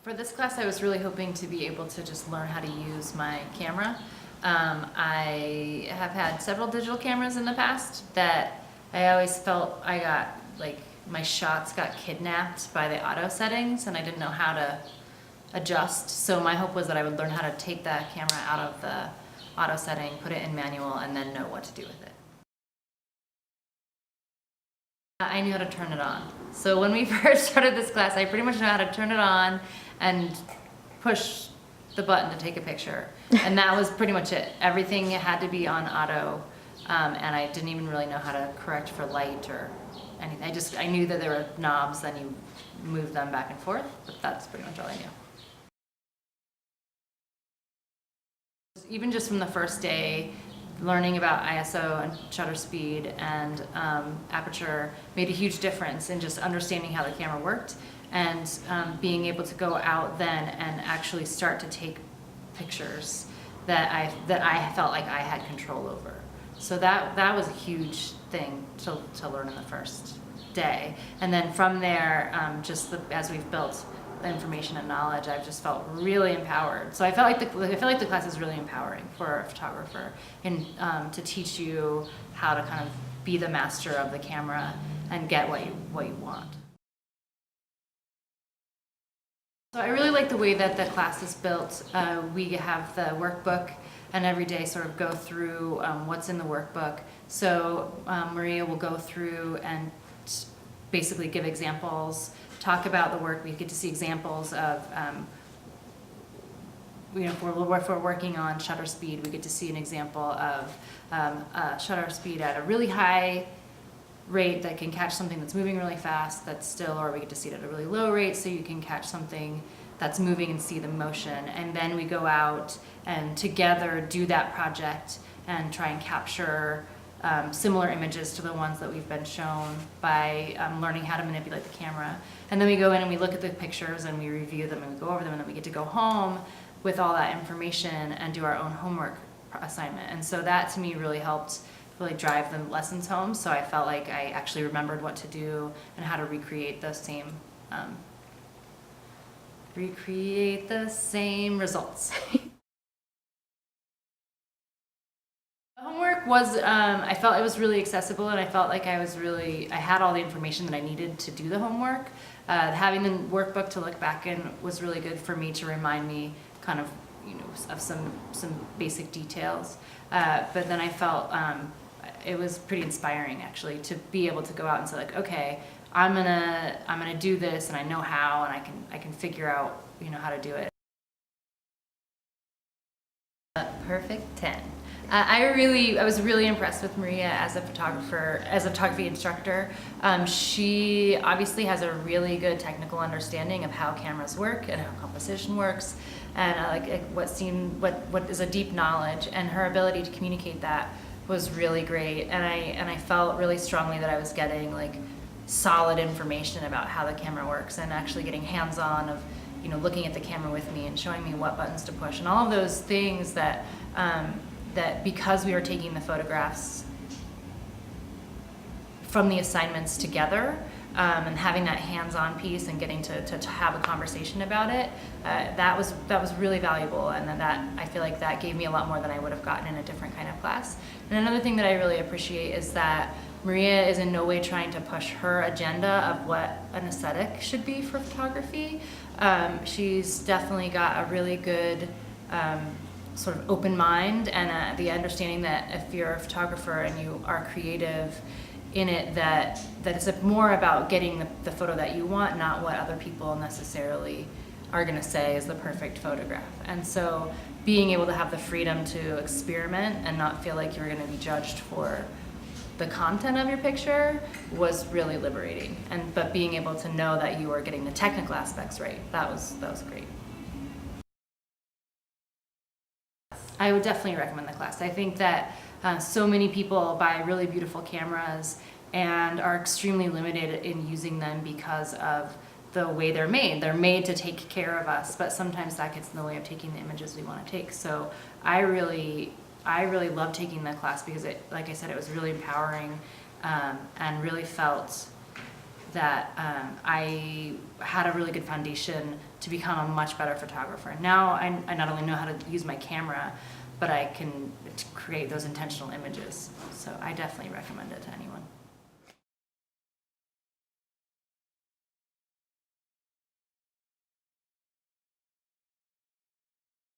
For this class, I was really hoping to be able to just learn how to use my camera. I have had several digital cameras in the past that I always felt I got, like, my shots got kidnapped by the auto settings and I didn't know how to adjust. So my hope was that I would learn how to take that camera out of the auto setting, put it in manual, and then know what to do with it. I knew how to turn it on. So when we first started this class, I pretty much know how to turn it on and push the button to take a picture. And that was pretty much it. Everything had to be on auto, and I didn't even really know how to correct for light or anything. I knew that there were knobs, then you move them back and forth, but that's pretty much all I knew. Even just from the first day, learning about ISO and shutter speed and aperture made a huge difference in just understanding how the camera worked and being able to go out then and actually start to take pictures that I felt like I had control over. So that was a huge thing to learn in the first day. And then from there, as we've built the information and knowledge, I've just felt really empowered. So I feel like the class is really empowering for a photographer, and to teach you how to kind of be the master of the camera and get what you want. So I really like the way that the class is built. We have the workbook, and every day sort of go through what's in the workbook. So Maria will go through and basically give examples, talk about the work. We get to see examples of, if we're working on shutter speed, we get to see an example of shutter speed at a really high rate that can catch something that's moving really fast that's still, or we get to see it at a really low rate so you can catch something that's moving and see the motion. And then we go out and together do that project and try and capture similar images to the ones that we've been shown by learning how to manipulate the camera. And then we go in and we look at the pictures and we review them and we go over them, and then we get to go home with all that information and do our own homework assignment. And so that to me really helped really drive the lessons home. So I felt like I actually remembered what to do and how to recreate the same results. Homework was, I felt it was really accessible, and I felt like I had all the information that I needed to do the homework. Having the workbook to look back in was really good for me to remind me kind of, of some basic details. But then I felt it was pretty inspiring actually to be able to go out and say, like, okay, I'm gonna do this, and I know how, and I can figure out how to do it. Perfect 10. I was really impressed with Maria as a photography instructor. She obviously has a really good technical understanding of how cameras work and how composition works, and what is a deep knowledge, and her ability to communicate that was really great. And I felt really strongly that I was getting like solid information about how the camera works, and actually getting hands-on of looking at the camera with me and showing me what buttons to push and all of those things that because we were taking the photographs from the assignments together, and having that hands-on piece and getting to have a conversation about it, that was really valuable, and that I feel like that gave me a lot more than I would have gotten in a different kind of class. And another thing that I really appreciate is that Maria is in no way trying to push her agenda of what an aesthetic should be for photography. She's definitely got a really good sort of open mind, and the understanding that if you're a photographer and you are creative in it, that it's more about getting the photo that you want, not what other people necessarily are going to say is the perfect photograph. And so being able to have the freedom to experiment and not feel like you're going to be judged for the content of your picture was really liberating. But being able to know that you are getting the technical aspects right, that was great. I would definitely recommend the class. I think that so many people buy really beautiful cameras and are extremely limited in using them because of the way they're made. They're made to take care of us, but sometimes that gets in the way of taking the images we want to take. So I really loved taking the class because like I said, it was really empowering, and really felt that I had a really good foundation to become a much better photographer. Now I not only know how to use my camera, but I can create those intentional images. So I definitely recommend it to anyone.